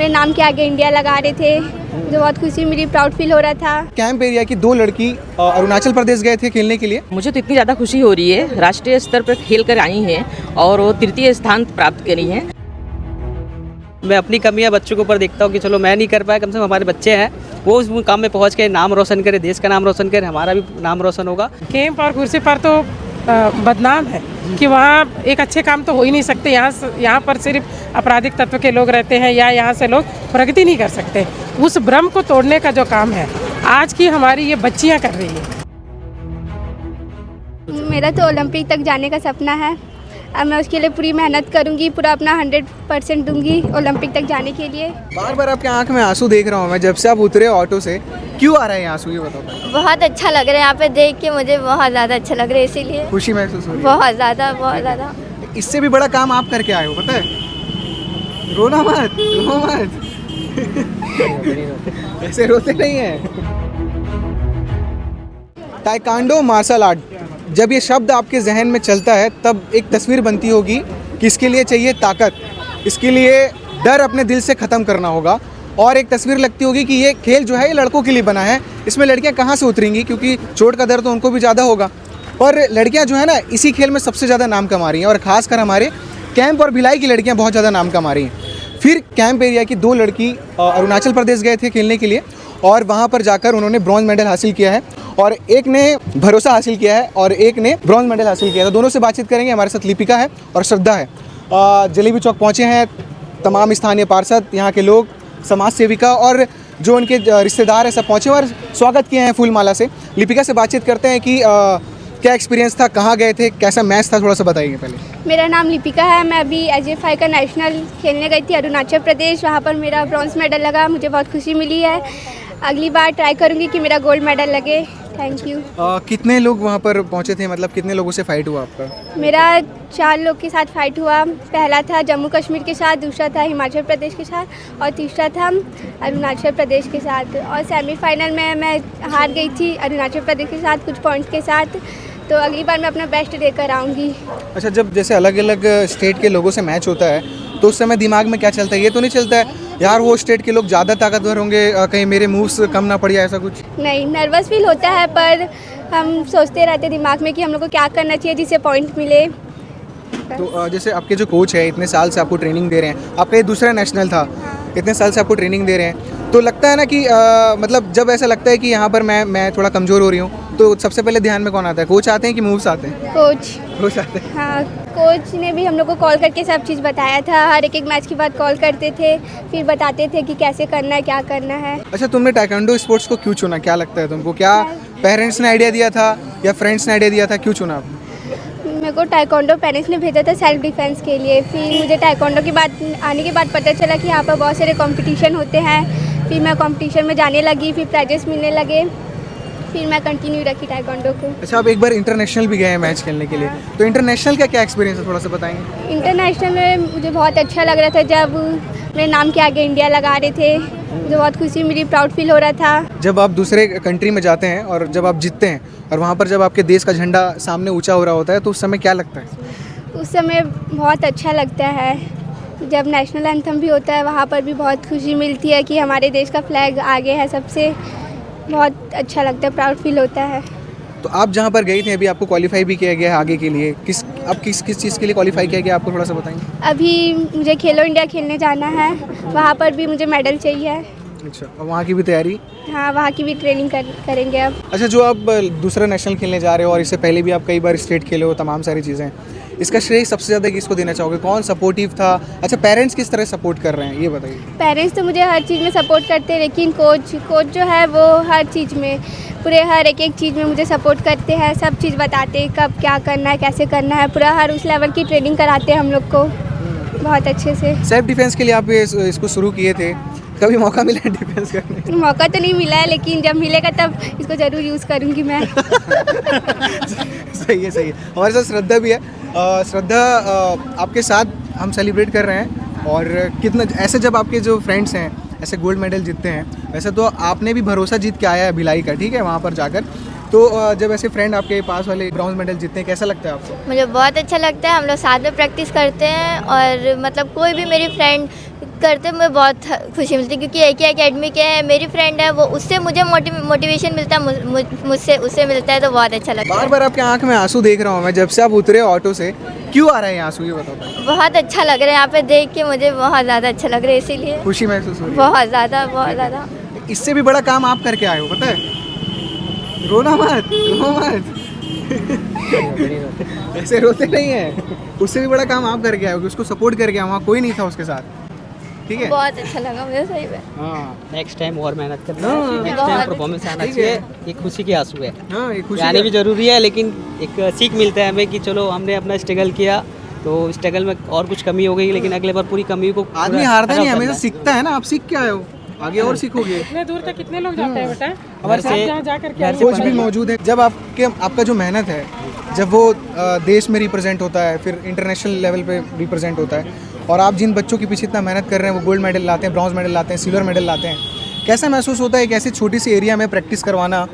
मेरे नाम के आगे इंडिया लगा रहे थे, मुझे बहुत खुशी मिली, प्राउड फील हो रहा था। कैंप एरिया की 2 लड़की अरुणाचल प्रदेश गए थे खेलने के लिए। मुझे तो इतनी ज़्यादा खुशी हो रही है, राष्ट्रीय स्तर पर खेल कर आई हैं और वो तृतीय स्थान प्राप्त करी हैं। मैं अपनी कमियां बच्चों के ऊपर देखता हूँ कि चलो मैं नहीं कर पाया, कम से कम हमारे बच्चे हैं वो उस काम में पहुँच के नाम रोशन करें, देश का नाम रोशन करें, हमारा भी नाम रोशन होगा। कैंप और कुर्सी पर तो बदनाम है कि वहाँ एक अच्छे काम तो हो ही नहीं सकते। यहाँ पर सिर्फ आपराधिक तत्व के लोग रहते हैं या यहाँ से लोग प्रगति नहीं कर सकते। उस भ्रम को तोड़ने का जो काम है आज की हमारी ये बच्चियाँ कर रही हैं। मेरा तो ओलंपिक तक जाने का सपना है। अब मैं उसके लिए पूरी मेहनत करूंगी, पूरा अपना 100% दूंगी ओलंपिक तक जाने के लिए। बार बार आपके आंख में आंसू देख रहा हूँ मैं, जब से आप उतरे ऑटो से। क्यों आ रहा है ये आंसू, ये बताओ। बहुत अच्छा लग रहा है यहाँ पे देख के, मुझे बहुत ज़्यादा अच्छा लग रहा है, इसीलिए खुशी महसूस हो रही है बहुत ज़्यादा। इससे भी बड़ा काम आप करके आए हो, पता है। रोना मत, रो मत। ऐसे रोते नहीं है। ताइक्वांडो मार्शल आर्ट, जब ये शब्द आपके जहन में चलता है तब एक तस्वीर बनती होगी कि इसके लिए चाहिए ताकत, इसके लिए डर अपने दिल से ख़त्म करना होगा। और एक तस्वीर लगती होगी कि ये खेल जो है ये लड़कों के लिए बना है, इसमें लड़कियां कहाँ से उतरेंगी, क्योंकि चोट का दर्द तो उनको भी ज़्यादा होगा। पर लड़कियां जो है ना इसी खेल में सबसे ज़्यादा नाम कमा रही हैं, और ख़ासकर हमारे कैंप और भिलाई की लड़कियाँ बहुत ज़्यादा नाम कमा रही हैं। फिर कैंप एरिया की 2 लड़की अरुणाचल प्रदेश गए थे खेलने के लिए, और वहाँ पर जाकर उन्होंने ब्रॉन्ज मेडल हासिल किया है, और एक ने भरोसा हासिल किया है और एक ने ब्रॉन्ज मेडल हासिल किया है। तो दोनों से बातचीत करेंगे। हमारे साथ लिपिका है और श्रद्धा है। जलेबी चौक पहुँचे हैं तमाम स्थानीय पार्षद, यहाँ के लोग, समाज सेविका और जो उनके रिश्तेदार हैं, सब पहुँचे और स्वागत किए हैं फूलमाला से। लिपिका से बातचीत करते हैं कि क्या एक्सपीरियंस था, कहाँ गए थे, कैसा मैच था, थोड़ा सा बताइए पहले। मेरा नाम लिपिका है। मैं अभी AJ5 का नेशनल खेलने गई थी अरुणाचल प्रदेश, वहाँ पर मेरा ब्रॉन्ज मेडल लगा, मुझे बहुत खुशी मिली है। अगली बार ट्राई करूँगी कि मेरा गोल्ड मेडल लगे। Thank you. कितने लोग वहाँ पर पहुँचे थे, मतलब कितने लोगों से फाइट हुआ आपका? मेरा 4 लोग के साथ फाइट हुआ। पहला था जम्मू कश्मीर के साथ, दूसरा था हिमाचल प्रदेश के साथ और तीसरा था अरुणाचल प्रदेश के साथ। और सेमीफाइनल में मैं हार गई थी अरुणाचल प्रदेश के साथ कुछ पॉइंट्स के साथ। तो अगली बार मैं अपना बेस्ट देकर आऊँगी। अच्छा, जब जैसे अलग अलग स्टेट के लोगों से मैच होता है तो उस समय दिमाग में क्या चलता है? ये तो नहीं चलता है यार वो स्टेट के लोग ज़्यादा ताकतवर होंगे, कहीं मेरे मूव्स कम ना पड़ जाए, ऐसा कुछ? नहीं, नर्वस फील होता है, पर हम सोचते रहते दिमाग में कि हम लोग को क्या करना चाहिए जिससे पॉइंट मिले। तो जैसे आपके जो कोच है इतने साल से आपको ट्रेनिंग दे रहे हैं, आपका ये दूसरा नेशनल था, इतने साल से आपको ट्रेनिंग दे रहे हैं, तो लगता है ना कि मतलब जब ऐसा लगता है कि यहाँ पर मैं थोड़ा कमज़ोर हो रही हूँ, तो सबसे पहले ध्यान में कौन आता है? कोच आते हैं कि मूव्स आते हैं? कोच आते हैं। हाँ, कोच ने भी हम लोग को कॉल करके सब चीज़ बताया था। हर एक मैच के बाद कॉल करते थे, फिर बताते थे कि कैसे करना है, क्या करना है। अच्छा, तुमने ताइक्वांडो स्पोर्ट्स को क्यों चुना? क्या लगता है तुमको? क्या पेरेंट्स ने आइडिया दिया था या फ्रेंड्स ने आइडिया दिया था? क्यों चुना आपने? मेरे को ताइक्वांडो पेरेंट्स ने भेजा था सेल्फ डिफेंस के लिए। फिर मुझे ताइक्वांडो की बात आने के बाद पता चला कि यहाँ पर बहुत सारे कंपटीशन होते हैं। फिर मैं कंपटीशन में जाने लगी, फिर प्राइजेस मिलने लगे, फिर मैं कंटिन्यू रखी ताइक्वांडो को। अच्छा, आप एक बार इंटरनेशनल भी गए हैं मैच खेलने के लिए, तो इंटरनेशनल का क्या एक्सपीरियंस है, थोड़ा सा बताएंगे? इंटरनेशनल में मुझे बहुत अच्छा लग रहा था। जब मेरे नाम के आगे इंडिया लगा रहे थे, मुझे बहुत खुशी मिली, प्राउड फील हो रहा था। जब आप दूसरे कंट्री में जाते हैं और जब आप जीतते हैं और वहाँ पर जब आपके देश का झंडा सामने ऊंचा हो रहा होता है, तो उस समय क्या लगता है? उस समय बहुत अच्छा लगता है। जब नेशनल एंथम भी होता है वहाँ पर भी बहुत खुशी मिलती है कि हमारे देश का फ्लैग आगे है सबसे। बहुत अच्छा लगता है, प्राउड फील होता है। तो आप जहाँ पर गई थी अभी, आपको क्वालिफाई भी किया गया है आगे के लिए, किस चीज़ के लिए क्वालिफाई किया गया आपको, थोड़ा सा बताएंगे? अभी मुझे खेलो इंडिया खेलने जाना है, वहाँ पर भी मुझे मेडल चाहिए। अच्छा, और वहाँ की भी तैयारी? हाँ, वहाँ की भी ट्रेनिंग करेंगे अब। अच्छा, जो आप दूसरा नेशनल खेलने जा रहे हो और इससे पहले भी आप कई बार स्टेट खेले हो, तमाम सारी चीज़ें, इसका श्रेय सबसे ज़्यादा किसको देना चाहोगे? कौन सपोर्टिव था? अच्छा, पेरेंट्स किस तरह सपोर्ट कर रहे हैं, ये बताइए। पेरेंट्स तो मुझे हर चीज़ में सपोर्ट करते हैं, लेकिन कोच जो है वो हर चीज़ में, पूरे हर एक चीज़ में मुझे सपोर्ट करते हैं। सब चीज़ बताते हैं, कब क्या करना है, कैसे करना है, पूरा हर उस लेवल की ट्रेनिंग कराते हैं हम लोग को बहुत अच्छे से। सेल्फ डिफेंस के लिए आप इसको शुरू किए थे, कभी मौका मिला है डिफेंस करने? मौका तो नहीं मिला है, लेकिन जब मिलेगा तब इसको ज़रूर यूज़ करूँगी मैं। सही है, सही है। हमारे साथ श्रद्धा भी है। श्रद्धा, आपके साथ हम सेलिब्रेट कर रहे हैं, और कितना ऐसे जब आपके जो फ्रेंड्स हैं ऐसे गोल्ड मेडल जीतते हैं, वैसे तो आपने भी भरोसा जीत के आया है भिलाई का, ठीक है, वहाँ पर जाकर, तो जब ऐसे फ्रेंड आपके पास वाले ब्रॉन्ज मेडल जीतते हैं, कैसा लगता है आपको? मुझे बहुत अच्छा लगता है। हम लोग साथ में प्रैक्टिस करते हैं और मतलब कोई भी मेरी फ्रेंड करते हैं मुझे बहुत खुशी मिलती है, क्योंकि एक ही एकेडमी के है, मेरी फ्रेंड है वो, उससे मुझे मोटिवेशन मिलता है, मुझसे उससे मिलता है, तो बहुत अच्छा लगता बार है। बार आपके आंख में आंसू देख रहा हूँ मैं, जब से आप उतरे ऑटो से। क्यों आ रहे हैं आंसू, ये बताओ। बहुत अच्छा लग रहा है यहाँ पे देख के, मुझे बहुत ज़्यादा अच्छा लग रहा है, इसीलिए खुशी महसूस हो रही बहुत ज़्यादा। है। इससे भी बड़ा काम आप करके आए हो, पता है। रोना मत, रो मत। ऐसे रोते नहीं है। उससे भी बड़ा काम आप करके आए हो कि उसको सपोर्ट करके आए, वहाँ कोई नहीं था उसके साथ। ठीक है। बहुत अच्छा लगा मुझे, सही में। हाँ नेक्स्ट टाइम और मेहनत करना हाँ, है, नेक्स्ट टाइम बहुत परफॉर्मेंस आना ठीक चाहिए। है। ये खुशी के आंसू है, हाँ, ये खुशी आने का- भी ज़रूरी है, लेकिन एक सीख मिलता है हमें कि चलो हमने अपना स्ट्रगल किया, तो स्ट्रगल में और कुछ कमी हो गई, लेकिन अगले बार पूरी कमी को आदमी पूरा हारता नहीं, खत्म हमेशा करना है। सीखता है ना। आप सीख के आए हो, आगे और सीखोगे। इतने दूर तक कितने लोग जाते हैं बेटा? घर से जहाँ जा करके घर से कोच भी मौजूद है। जब आपका जो मेहनत है, जब वो देश में रिप्रेजेंट होता है, फिर इंटरनेशनल लेवल पे रिप्रेजेंट होता है, और आप जिन बच्चों के पीछे इतना मेहनत कर रहे हैं, वो गोल्ड मेडल लाते हैं, ब्रॉन्ज मेडल लाते हैं, सिल्वर मेडल लाते हैं, कैसा महसूस होता है एक ऐसी छोटी सी एरिया में प्रैक्टिस करवाना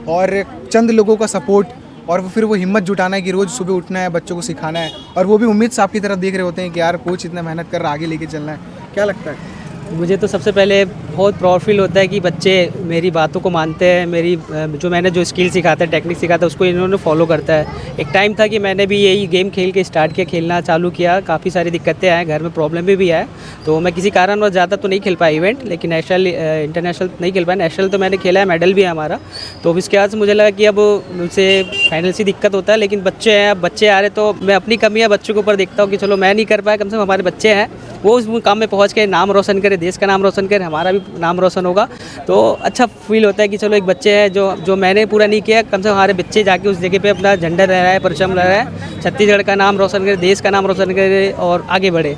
और चंद लोगों का सपोर्ट, और फिर वो हिम्मत जुटाना है कि रोज़ सुबह उठना है, बच्चों को सिखाना है, और वो भी उम्मीद से आपकी तरफ देख रहे होते हैं कि यार कोच इतना मेहनत कर रहा है, आगे लेके चलना है। क्या लगता है? मुझे तो सबसे पहले बहुत प्राउड फील होता है कि बच्चे मेरी बातों को मानते हैं, मेरी जो मैंने जो स्किल सिखाता है, टेक्निक सिखाता है, उसको इन्होंने फॉलो करता है। एक टाइम था कि मैंने भी यही गेम खेल के स्टार्ट किया, खेलना चालू किया, काफ़ी सारी दिक्कतें आए, घर में प्रॉब्लम भी आए, तो मैं किसी कारणवश ज़्यादा तो नहीं खेल पाया इवेंट, लेकिन नेशनल इंटरनेशनल नहीं खेल पाया। नेशनल तो मैंने खेला है, मेडल भी है हमारा। तो अब इसके बाद से मुझे लगा कि अब मुझसे फाइनल से दिक्कत होता है, लेकिन बच्चे हैं, अब बच्चे आ रहे, तो मैं अपनी कमियाँ बच्चों के ऊपर देखता हूँ कि चलो मैं नहीं कर पाया, कम से कम हमारे बच्चे हैं, वो उस काम में पहुँच के नाम रोशन करे, देश का नाम रोशन करे, हमारा भी नाम रोशन होगा। तो अच्छा फील होता है कि चलो एक बच्चे हैं जो मैंने पूरा नहीं किया, कम से कम हमारे बच्चे जाके उस जगह पे अपना झंडा लहराए है, परचम लहराए है, छत्तीसगढ़ का नाम रोशन करे, देश का नाम रोशन करे और आगे बढ़े।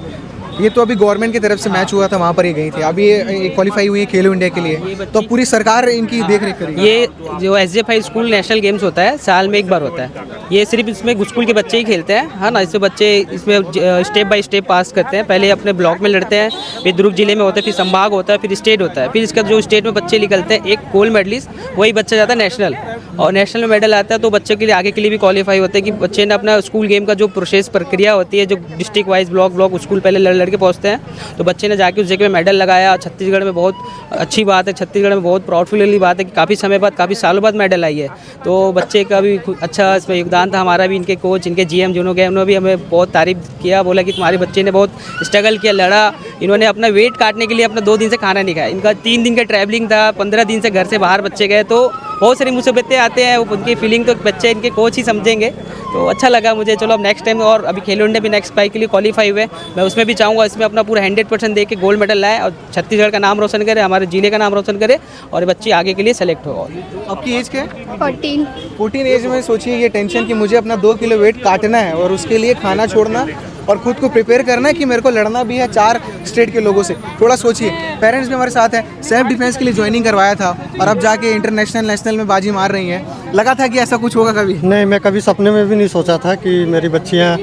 ये तो अभी गवर्नमेंट की तरफ से मैच हुआ था, वहाँ पर ये गई थी। अभी ये क्वालिफाई हुई है खेलो इंडिया के लिए, तो पूरी सरकार इनकी देख रेख करेगी। ये जो SJFI स्कूल नेशनल गेम्स होता है, साल में एक बार होता है। ये सिर्फ इसमें स्कूल के बच्चे ही खेलते हैं, हाँ ना। इसमें बच्चे इसमें स्टेप बाय स्टेप पास करते हैं। पहले अपने ब्लॉक में लड़ते हैं, फिर दुर्ग जिले में होता है, फिर संभाग होता है, फिर स्टेट होता है। फिर इसका जो स्टेट में बच्चे निकलते हैं, एक गोल्ड मेडलिस्ट, वही बच्चा जाता है नेशनल, और नेशनल में मेडल आता है, तो बच्चों के लिए आगे के लिए भी क्वालिफाई होते हैं कि बच्चे ने अपना स्कूल गेम का जो प्रोसेस प्रक्रिया होती है, जो डिस्ट्रिक्ट वाइज ब्लॉक स्कूल पहले लड़ के पहुँचते हैं, तो बच्चे ने जाके उस जगह में मेडल लगाया। छत्तीसगढ़ में बहुत अच्छी बात है, छत्तीसगढ़ में बहुत प्राउडफुल वाली बात है कि काफ़ी समय बाद, काफ़ी सालों बाद मेडल आई है। तो बच्चे का भी अच्छा इसमें योगदान था। हमारा भी, इनके कोच, इनके GM जिन्होंने गए, उन्होंने भी हमें बहुत तारीफ किया, बोला कि तुम्हारे बच्चे ने बहुत स्ट्रगल किया, लड़ा। इन्होंने अपना वेट काटने के लिए अपना 2 दिन से खाना नहीं खाया। इनका 3 दिन का ट्रैवलिंग था, 15 दिन से घर से बाहर बच्चे गए, तो बहुत सारी मुसीबतें आते हैं, उनकी फीलिंग तो बच्चे इनके कोच ही समझेंगे। तो अच्छा लगा मुझे। चलो अब नेक्स्ट टाइम, और अभी खेलो इंडिया भी नेक्स्ट स्पाइक के लिए क्वालिफाई हुए, मैं उसमें भी चाहूँगा इसमें अपना पूरा 100% दे के गोल्ड मेडल लाए और छत्तीसगढ़ का नाम रोशन करे, हमारे जिले का नाम रोशन करे, और बच्चे आगे के लिए सेलेक्ट हो। आपकी एज क्या है? 14 एज में सोचिए ये टेंशन कि मुझे अपना 2 किलो वेट काटना है, और उसके लिए खाना छोड़ना और खुद को प्रिपेयर करना है कि मेरे को लड़ना भी है 4 स्टेट के लोगों से। थोड़ा सोचिए, पेरेंट्स भी हमारे साथ हैं, सेल्फ डिफेंस के लिए ज्वाइनिंग करवाया था, और अब जाके इंटरनेशनल नेशनल में बाजी मार रही हैं। लगा था कि ऐसा कुछ होगा कभी? नहीं, मैं कभी सपने में भी नहीं सोचा था कि मेरी बच्चियाँ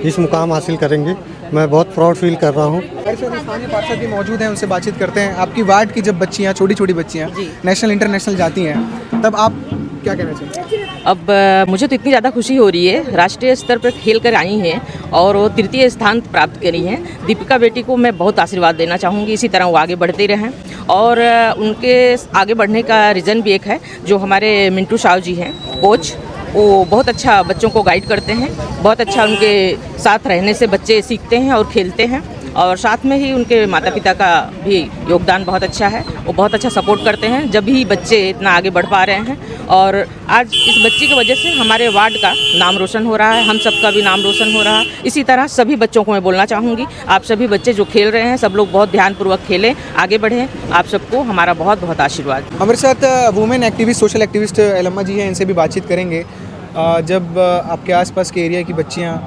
इस मुकाम हासिल करेंगी। मैं बहुत प्राउड फील कर रहा हूँ। हमारे साथ स्थानीय पार्षद भी मौजूद हैं, उनसे बातचीत करते हैं। आपकी वार्ड की जब बच्चियाँ, छोटी छोटी बच्चियाँ नेशनल इंटरनेशनल जाती हैं, तब आप क्या कहना चाहिए? अब मुझे तो इतनी ज़्यादा खुशी हो रही है, राष्ट्रीय स्तर पर खेल कर आई हैं और वो तृतीय स्थान प्राप्त करी हैं। दीपिका बेटी को मैं बहुत आशीर्वाद देना चाहूँगी, इसी तरह वो आगे बढ़ते रहें। और उनके आगे बढ़ने का रीज़न भी एक है, जो हमारे मिंटू साहु जी हैं कोच, वो बहुत अच्छा बच्चों को गाइड करते हैं। बहुत अच्छा उनके साथ रहने से बच्चे सीखते हैं और खेलते हैं, और साथ में ही उनके माता पिता का भी योगदान बहुत अच्छा है। वो बहुत अच्छा सपोर्ट करते हैं, जब भी बच्चे इतना आगे बढ़ पा रहे हैं। और आज इस बच्ची की वजह से हमारे वार्ड का नाम रोशन हो रहा है, हम सबका भी नाम रोशन हो रहा है। इसी तरह सभी बच्चों को मैं बोलना चाहूँगी, आप सभी बच्चे जो खेल रहे हैं, सब लोग बहुत ध्यानपूर्वक खेलें, आगे बढ़ें। आप सबको हमारा बहुत बहुत आशीर्वाद। हमारे साथ वुमेन एक्टिविस्ट, सोशल एक्टिविस्ट एलम्मा जी हैं, इनसे भी बातचीत करेंगे। जब आपके आसपास के एरिया की बच्चियाँ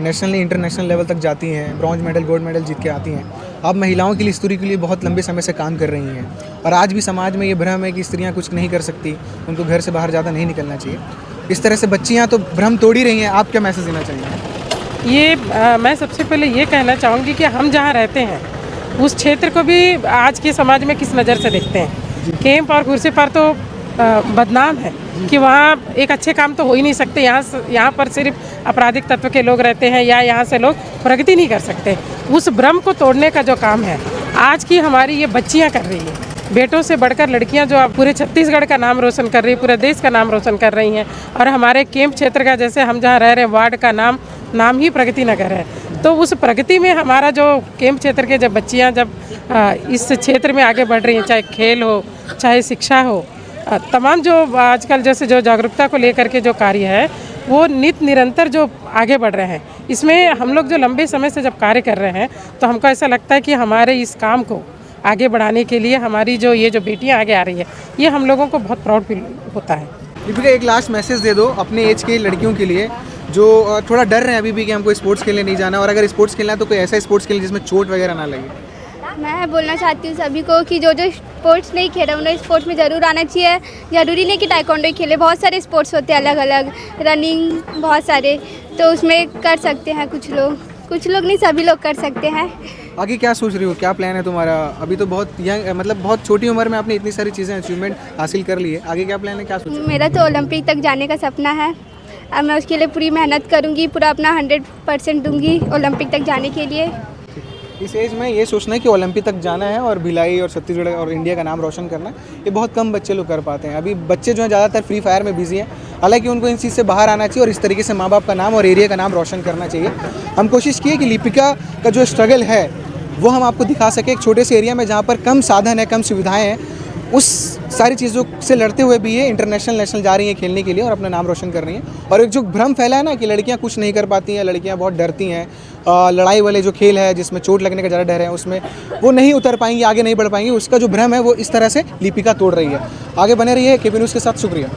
नेशनल इंटरनेशनल लेवल तक जाती हैं, ब्रॉन्ज मेडल, गोल्ड मेडल जीत के आती हैं, आप महिलाओं की स्त्री के लिए बहुत लंबे समय से काम कर रही हैं, और आज भी समाज में ये भ्रम है कि स्त्रियाँ कुछ नहीं कर सकती, उनको घर से बाहर ज़्यादा नहीं निकलना चाहिए। इस तरह से बच्चियाँ तो भ्रम तोड़ ही रही हैं। आप क्या मैसेज देना चाहिए? ये मैं सबसे पहले ये कहना चाहूँगी कि हम जहाँ रहते हैं उस क्षेत्र को भी आज के समाज में किस नज़र से देखते हैं। कैंप और कुर्सी पर तो बदनाम है कि वहाँ एक अच्छे काम तो हो ही नहीं सकते। यहाँ पर सिर्फ आपराधिक तत्व के लोग रहते हैं, या यहाँ से लोग प्रगति नहीं कर सकते। उस भ्रम को तोड़ने का जो काम है आज की हमारी ये बच्चियाँ कर रही हैं। बेटों से बढ़कर लड़कियां जो अब पूरे छत्तीसगढ़ का नाम रोशन कर रही है, पूरे देश का नाम रोशन कर रही हैं। और हमारे कैंप क्षेत्र का, जैसे हम जहाँ रह रहे हैं, वार्ड का नाम ही प्रगति नगर है। तो उस प्रगति में हमारा जो कैंप क्षेत्र के जब बच्चियाँ जब इस क्षेत्र में आगे बढ़ रही हैं, चाहे खेल हो, चाहे शिक्षा हो, तमाम जो आजकल जैसे जो जागरूकता को लेकर के जो कार्य है वो निरंतर जो आगे बढ़ रहे हैं। इसमें हम लोग जो लंबे समय से जब कार्य कर रहे हैं तो हमको ऐसा लगता है कि हमारे इस काम को आगे बढ़ाने के लिए हमारी जो बेटियां आगे आ रही है, ये हम लोगों को बहुत प्राउड फील होता है। दीपिका, एक लास्ट मैसेज दे दो अपने एज के लड़कियों के लिए जो थोड़ा डर रहे हैं अभी भी कि हमको स्पोर्ट्स खेलने नहीं जाना, और अगर स्पोर्ट्स खेलना है तो कोई ऐसा स्पोर्ट्स खेलें जिसमें चोट वगैरह ना लगे। मैं बोलना चाहती हूँ सभी को कि जो स्पोर्ट्स नहीं खेल रहे उन्हें स्पोर्ट्स में ज़रूर आना चाहिए। ज़रूरी नहीं कि ताइक्वांडो ही खेले, बहुत सारे स्पोर्ट्स होते हैं अलग अलग, रनिंग, बहुत सारे, तो उसमें कर सकते हैं कुछ लोग नहीं, सभी लोग कर सकते हैं। आगे क्या सोच रही हो, क्या प्लान है तुम्हारा? अभी तो बहुत यंग, मतलब बहुत छोटी उम्र में आपने इतनी सारी चीज़ें अचीवमेंट हासिल कर ली है, आगे क्या प्लान है, क्या सोच रही हो? मेरा तो ओलंपिक तक जाने का सपना है। अब मैं उसके लिए पूरी मेहनत करूँगी, पूरा अपना 100% दूंगी ओलंपिक तक जाने के लिए। इस एज में ये सोचना है कि ओलंपिक तक जाना है और भिलाई और छत्तीसगढ़ और इंडिया का नाम रोशन करना है, ये बहुत कम बच्चे लोग कर पाते हैं। अभी बच्चे जो हैं ज़्यादातर फ्री फायर में बिजी हैं, हालांकि उनको इन चीज़ से बाहर आना चाहिए और इस तरीके से माँ बाप का नाम और एरिया का नाम रोशन करना चाहिए। हम कोशिश किए कि लिपिका का जो स्ट्रगल है वो हम आपको दिखा सकें, एक छोटे से एरिया में जहाँ पर कम साधन है, कम सुविधाएँ हैं, उस सारी चीज़ों से लड़ते हुए भी ये इंटरनेशनल नेशनल जा रही हैं खेलने के लिए और अपना नाम रोशन कर रही हैं। और एक जो भ्रम फैला है ना कि लड़कियां कुछ नहीं कर पाती हैं, लड़कियां बहुत डरती हैं, लड़ाई वाले जो खेल है जिसमें चोट लगने का ज़्यादा डर है उसमें वो नहीं उतर पाएंगी, आगे नहीं बढ़ पाएंगी, उसका जो भ्रम है वो इस तरह से लिपिका तोड़ रही है। आगे बने रहिए केपी न्यूज़ के साथ। शुक्रिया।